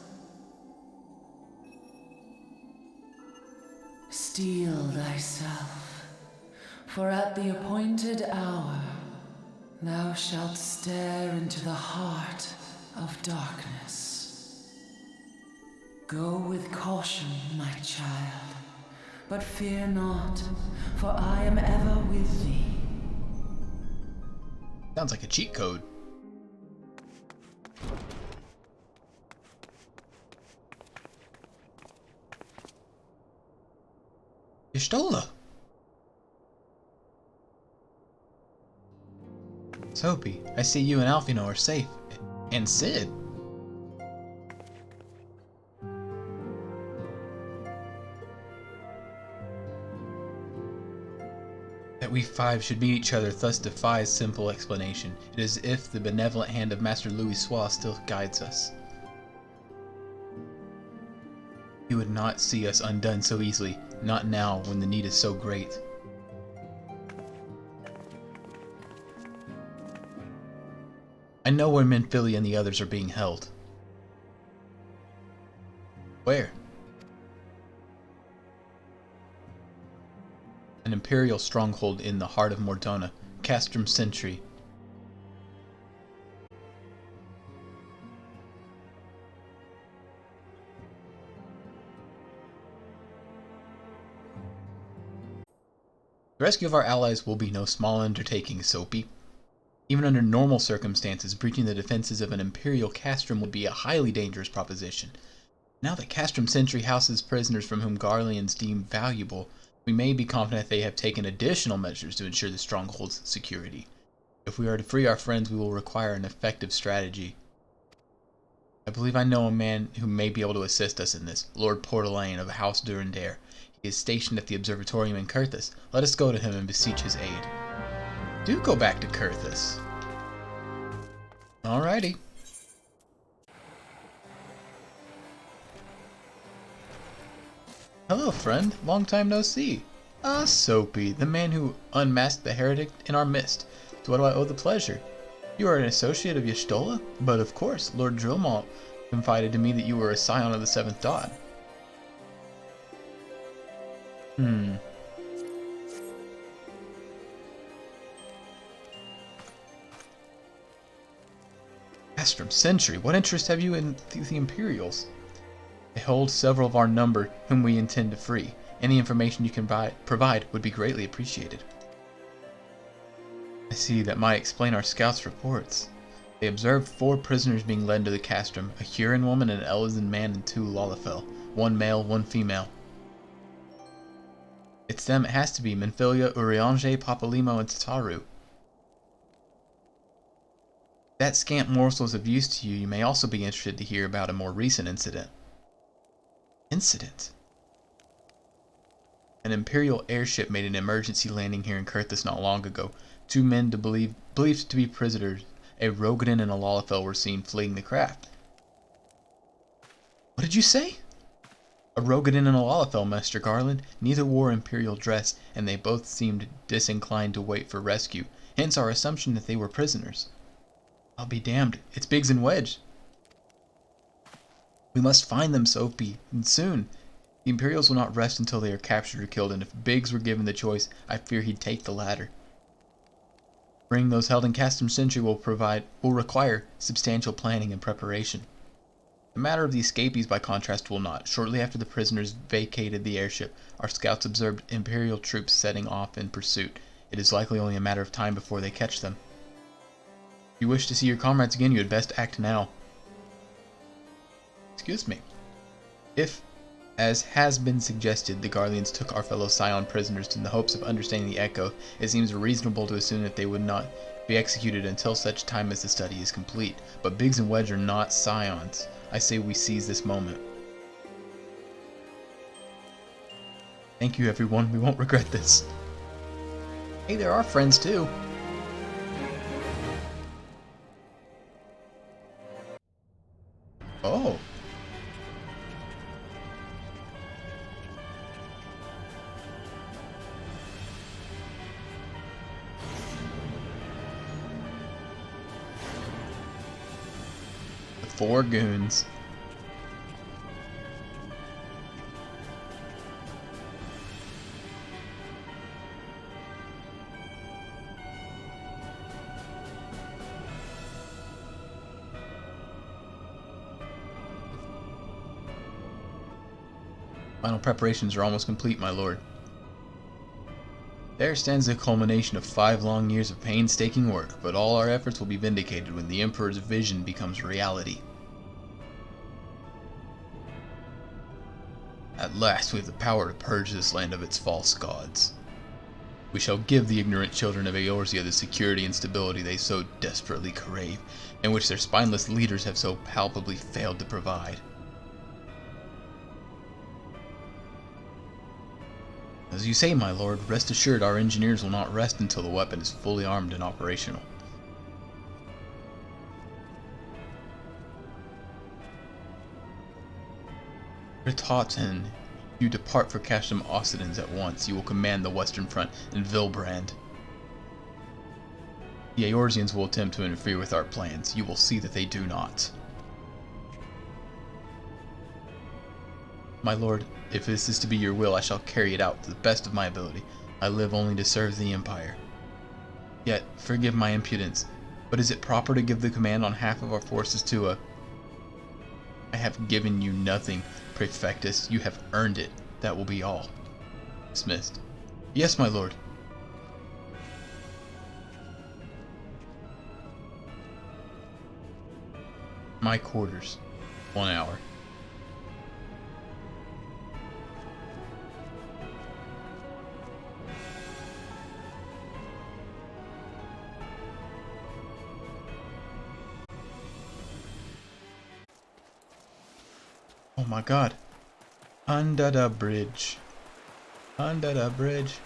[SPEAKER 8] Steel thyself, for at the appointed hour thou shalt stare into the heart of darkness. Go with caution, my child, but fear not, for I am ever with thee.
[SPEAKER 1] Sounds like a cheat code. Y'shtola! Soapy, I see you and Alphinaud are safe. And Cid. That we five should meet each other thus defies simple explanation. It is as if the benevolent hand of Master Louis Sois still guides us. He would not see us undone so easily, not now when the need is so great. I know where Minfilia and the others are being held. Where? An imperial stronghold in the heart of Mordona, Castrum Sentry. The rescue of our allies will be no small undertaking, Soapy. Even under normal circumstances, breaching the defenses of an imperial castrum would be a highly dangerous proposition. Now that Castrum Sentry houses prisoners from whom Garleans deem valuable, we may be confident they have taken additional measures to ensure the stronghold's security. If we are to free our friends, we will require an effective strategy. I believe I know a man who may be able to assist us in this, Lord Portelaine of House Durandare. He is stationed at the observatorium in Kurthus. Let us go to him and beseech his aid. Do go back to Kurthus. Alrighty. Hello, friend. Long time no see. Ah, Soapy, the man who unmasked the heretic in our midst. To what do I owe the pleasure? You are an associate of Y'shtola? But of course, Lord Drillmalt confided to me that you were a scion of the 7th Dawn. Castrum Sentry, what interest have you in the Imperials? They hold several of our number whom we intend to free. Any information you can provide would be greatly appreciated. I see that might explain our scouts' reports. They observed 4 prisoners being led to the castrum, a Huron woman, an Ellison man, and 2 Lalafell. 1 male, 1 female. It's them it has to be, Minfilia, Urianger, Papalimo, and Tataru. If that scant morsel is of use to you, you may also be interested to hear about a more recent incident. Incident? An Imperial airship made an emergency landing here in Kurthus not long ago. 2 men believed to be prisoners, a Rogadin and a Lalafell, were seen fleeing the craft. What did you say? A Rogadin and a Lalafell, Master Garland. Neither wore Imperial dress, and they both seemed disinclined to wait for rescue, hence our assumption that they were prisoners. I'll be damned, it's Biggs and Wedge. We must find them, Soapy, and soon. The Imperials will not rest until they are captured or killed, and if Biggs were given the choice, I fear he'd take the latter. Bringing those held in Castrum Sentry will require substantial planning and preparation. The matter of the escapees, by contrast, will not. Shortly after the prisoners vacated the airship, our scouts observed Imperial troops setting off in pursuit. It is likely only a matter of time before they catch them. If you wish to see your comrades again, you had best act now. Excuse me. If, as has been suggested, the Garleans took our fellow Scion prisoners in the hopes of understanding the Echo, it seems reasonable to assume that they would not be executed until such time as the study is complete. But Biggs and Wedge are not Scions. I say we seize this moment. Thank you, everyone. We won't regret this. Hey, there are friends too. Oh. The 4 goons. Final preparations are almost complete, my lord. There stands the culmination of 5 long years of painstaking work, but all our efforts will be vindicated when the Emperor's vision becomes reality. At last we have the power to purge this land of its false gods. We shall give the ignorant children of Eorzea the security and stability they so desperately crave, and which their spineless leaders have so palpably failed to provide. As you say, my lord, rest assured our engineers will not rest until the weapon is fully armed and operational. Rittaughton, you depart for Castrum Occidens at once. You will command the Western Front in Vilbrand. The Eorzeans will attempt to interfere with our plans. You will see that they do not. My lord, if this is to be your will, I shall carry it out to the best of my ability. I live only to serve the Empire. Yet, forgive my impudence, but is it proper to give the command on half of our forces to a... I have given you nothing, Prefectus. You have earned it. That will be all. Dismissed. Yes, my lord. My quarters. 1 hour. Oh my god. Under the bridge. Under the bridge.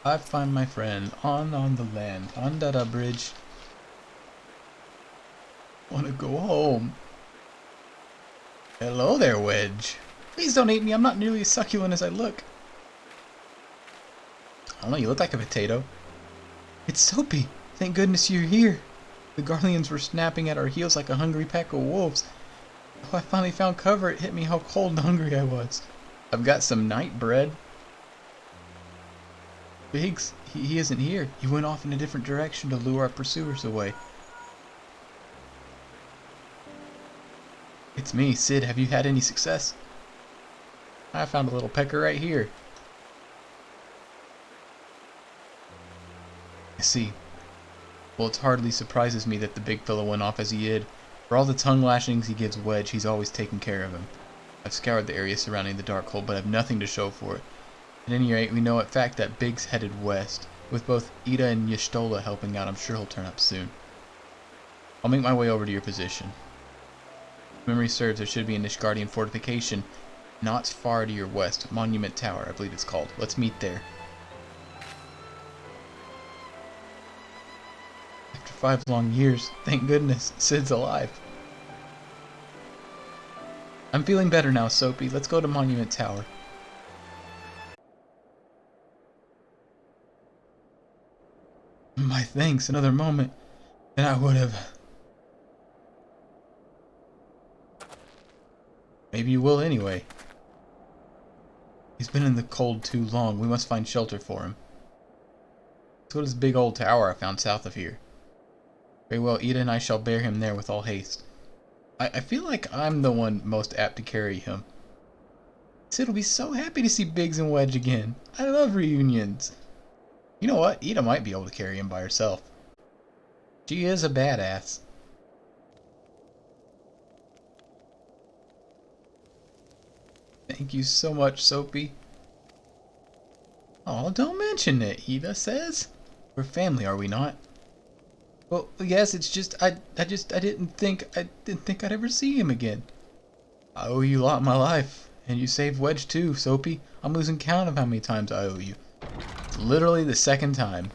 [SPEAKER 1] I find my friend on the land. Under the bridge. Wanna go home. Hello there, Wedge. Please don't eat me. I'm not nearly as succulent as I look. I don't know, you look like a potato. It's Soapy. Thank goodness you're here. The Garleans were snapping at our heels like a hungry pack of wolves. Oh, I finally found cover. It hit me how cold and hungry I was. I've got some night bread. Biggs, he isn't here. He went off in a different direction to lure our pursuers away. It's me, Cid. Have you had any success? I found a little pecker right here. I see. Well, it hardly surprises me that the big fellow went off as he did. For all the tongue lashings he gives Wedge, he's always taken care of him. I've scoured the area surrounding the Darkhold, but have nothing to show for it. At any rate, we know at fact that Biggs headed west. With both Ida and Y'shtola helping out, I'm sure he'll turn up soon. I'll make my way over to your position. If memory serves, there should be a Nishgardian fortification not far to your west. Monument Tower, I believe it's called. Let's meet there. After 5 long years, thank goodness, Cid's alive. I'm feeling better now, Soapy. Let's go to Monument Tower. My thanks, another moment, and I would have... Maybe you will anyway. He's been in the cold too long. We must find shelter for him. Let's go to this big old tower I found south of here. Very well, Ida and I shall bear him there with all haste. I feel like I'm the one most apt to carry him. Cid will be so happy to see Biggs and Wedge again. I love reunions. You know what? Ida might be able to carry him by herself. She is a badass. Thank you so much, Soapy. Oh, don't mention it, Ida says. We're family, are we not? Well, yes, it's just I didn't think I'd ever see him again. I owe you a lot in my life, and you saved Wedge too, Soapy. I'm losing count of how many times I owe you. It's literally the 2nd time.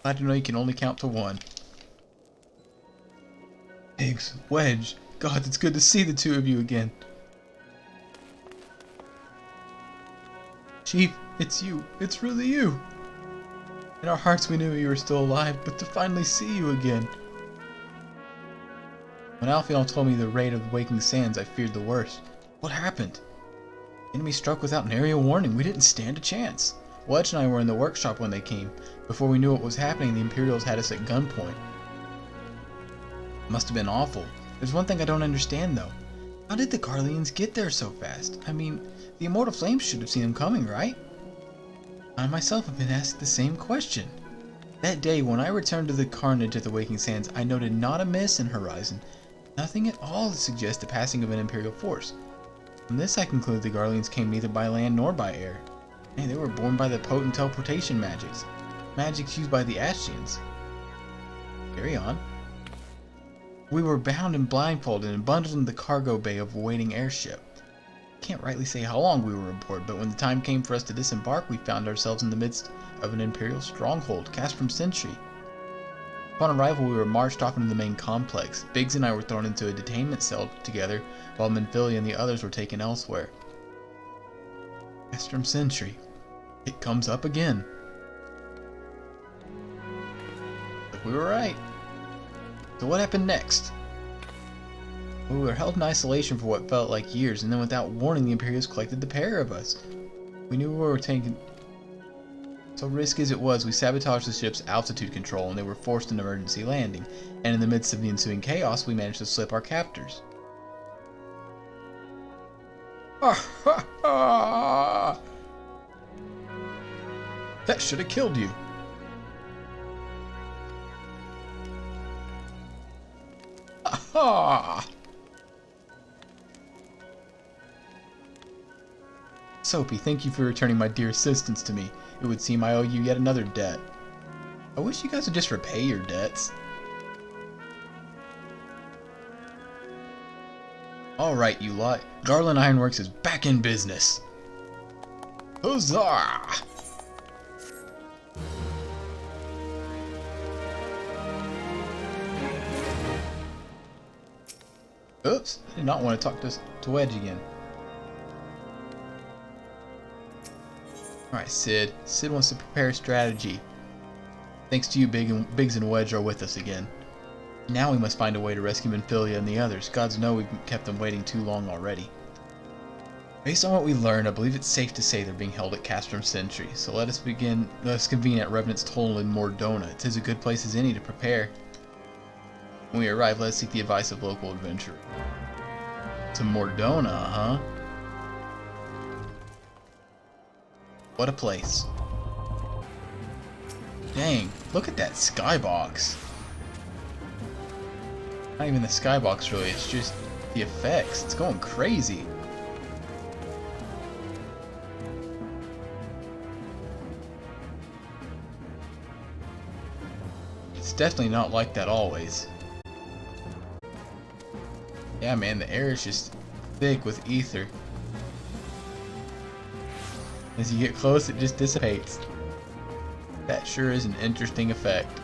[SPEAKER 1] Glad to know you can only count to 1. Biggs, Wedge, God, it's good to see the 2 of you again. Chief, it's you. It's really you. In our hearts we knew you were still alive, but to finally see you again. When Alphinaud told me the raid of the Waking Sands, I feared the worst. What happened? The enemy struck without an area warning. We didn't stand a chance. Wedge and I were in the workshop when they came. Before we knew what was happening, the Imperials had us at gunpoint. It must have been awful. There's one thing I don't understand, though. How did the Garleans get there so fast? I mean, the Immortal Flames should have seen them coming, right? I myself have been asked the same question. That day, when I returned to the carnage at the Waking Sands, I noted not a mist in horizon. Nothing at all to suggest the passing of an Imperial force. From this I conclude the Garleans came neither by land nor by air. Hey, they were born by the potent teleportation magics. Magics used by the Ashians. Carry on. We were bound and blindfolded and bundled in the cargo bay of a waiting airship. Can't rightly say how long we were aboard, but when the time came for us to disembark, we found ourselves in the midst of an Imperial stronghold cast from sentry. Upon arrival, we were marched off into the main complex. Biggs and I were thrown into a detainment cell together, while Minfili and the others were taken elsewhere. Cast from sentry. It comes up again. We were right. So what happened next? We were held in isolation for what felt like years, and then without warning, the Imperials collected the pair of us. We knew we were taking... So risky as it was, we sabotaged the ship's altitude control, and they were forced an emergency landing. And in the midst of the ensuing chaos, we managed to slip our captors. That should have killed you. Soapy, thank you for returning my dear assistance to me. It would seem I owe you yet another debt. I wish you guys would just repay your debts. Alright, you lot. Garland Ironworks is back in business. Huzzah! Oops, I did not want to talk to Wedge again. Alright, Cid. Cid wants to prepare a strategy. Thanks to you, Biggs and Wedge are with us again. Now we must find a way to rescue Minfilia and the others. Gods know we've kept them waiting too long already. Based on what we learned, I believe it's safe to say they're being held at Castrum Sentry. So let us convene at Revenant's Toll in Mordona. 'Tis a good place as any to prepare. When we arrive, let us seek the advice of local adventurers. To Mordona, huh? What a place. Dang, look at that skybox. Not even the skybox really, it's just the effects. It's going crazy. It's definitely not like that always. Yeah, man, the air is just thick with ether. As you get close, it just dissipates. That sure is an interesting effect.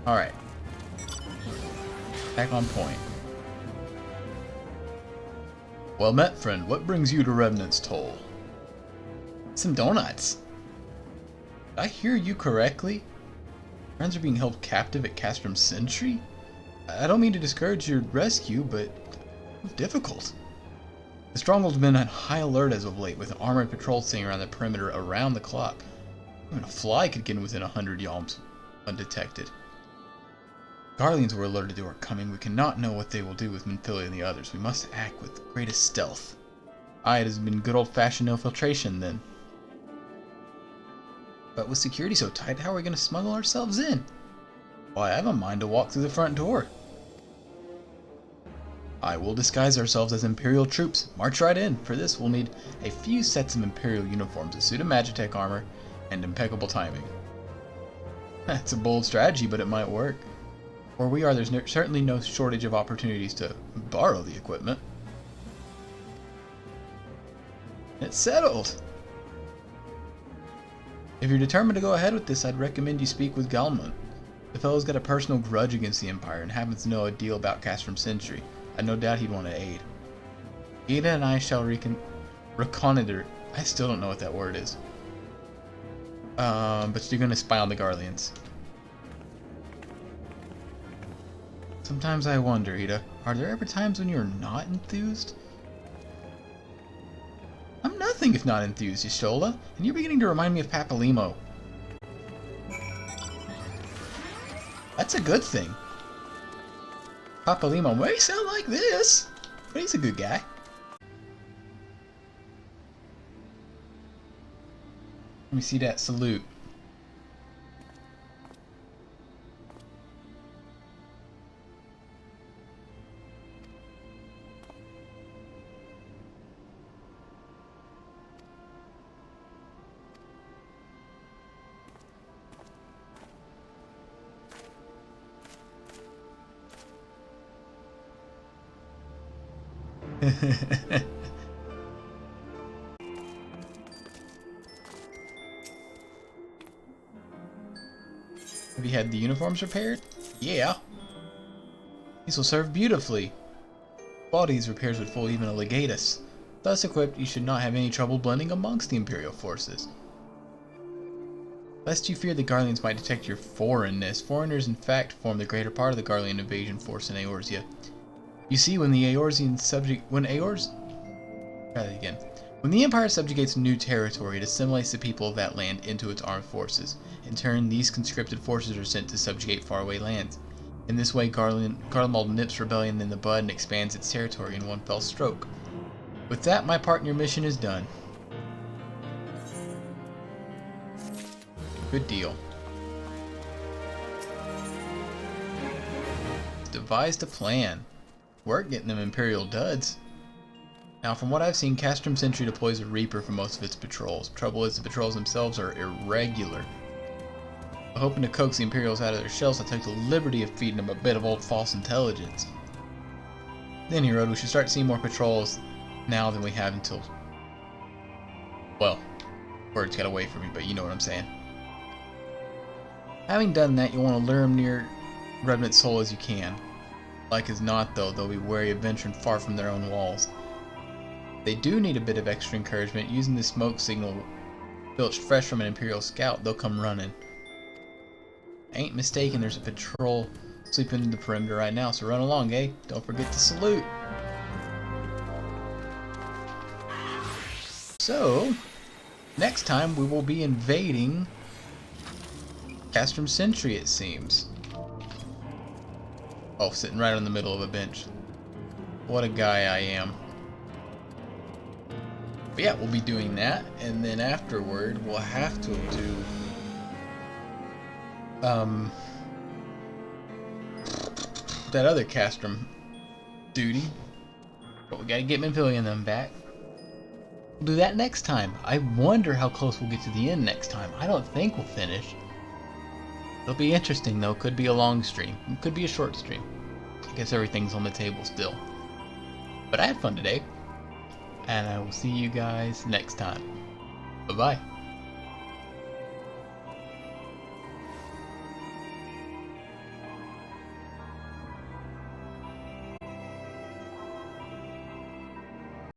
[SPEAKER 1] Alright. Back on point. Well met, friend. What brings you to Revenant's Toll? Some donuts. Did I hear you correctly? Friends are being held captive at Castrum Sentry? I don't mean to discourage your rescue, but it's difficult. The stronghold's been on high alert as of late, with armored patrols sitting around the perimeter around the clock. Even a fly could get in within 100 yalms undetected. Guardians were alerted to our coming. We cannot know what they will do with Minfilia and the others. We must act with the greatest stealth. Aye, it has been good old-fashioned infiltration then. But with security so tight, how are we going to smuggle ourselves in? Why, I have a mind to walk through the front door. I will disguise ourselves as Imperial troops. March right in. For this, we'll need a few sets of Imperial uniforms, a suit of Magitech armor, and impeccable timing. That's a bold strategy, but it might work. Where we are, there's certainly no shortage of opportunities to borrow the equipment. It's settled! If you're determined to go ahead with this, I'd recommend you speak with Galman. The fellow's got a personal grudge against the Empire and happens to know a deal about Castrum Sentry. I'd no doubt he'd want to aid. Ada and I shall reconnoiter. I still don't know what that word is. But you're going to spy on the Garleans. Sometimes I wonder, Ada, are there ever times when you're not enthused? I'm nothing if not enthused, Y'shtola, and you're beginning to remind me of Papalimo. That's a good thing. Papalimo may sound like this, but he's a good guy. Let me see that salute. Have you had the uniforms repaired? Yeah. These will serve beautifully. Quality these repairs would fool even a legatus. Thus equipped, you should not have any trouble blending amongst the Imperial forces. Lest you fear the Garleans might detect your foreignness, foreigners in fact form the greater part of the Garlean invasion force in Eorzea. You see, when the When the Empire subjugates new territory, it assimilates the people of that land into its armed forces. In turn, these conscripted forces are sent to subjugate faraway lands. In this way, Garlemald nips rebellion in the bud and expands its territory in one fell stroke. With that, my part in your mission is done. Good deal. Devised a plan. Work getting them Imperial duds. Now, from what I've seen, Castrum Sentry deploys a Reaper for most of its patrols. Trouble is, the patrols themselves are irregular. Hoping to coax the Imperials out of their shells, I took the liberty of feeding them a bit of old false intelligence. Then he wrote, we should start seeing more patrols now than we have until... Well, words got away from me, but you know what I'm saying. Having done that, you'll want to lure them near Revenant Soul as you can. Like as not, though, they'll be wary of venturing far from their own walls. They do need a bit of extra encouragement. Using the smoke signal filched fresh from an Imperial scout, they'll come running. Ain't mistaken, there's a patrol sleeping in the perimeter right now, so run along, eh? Don't forget to salute. So, next time we will be invading Castrum Sentry, it seems. Oh, sitting right in the middle of a bench. What a guy I am. But yeah, we'll be doing that, and then afterward we'll have to do that other Castrum duty. But we gotta get Imperial and them back. We'll do that next time. I wonder how close we'll get to the end next time. I don't think we'll finish. It'll be interesting though. Could be a long stream. Could be a short stream. I guess everything's on the table still. But I had fun today. And I will see you guys next time. Bye-bye.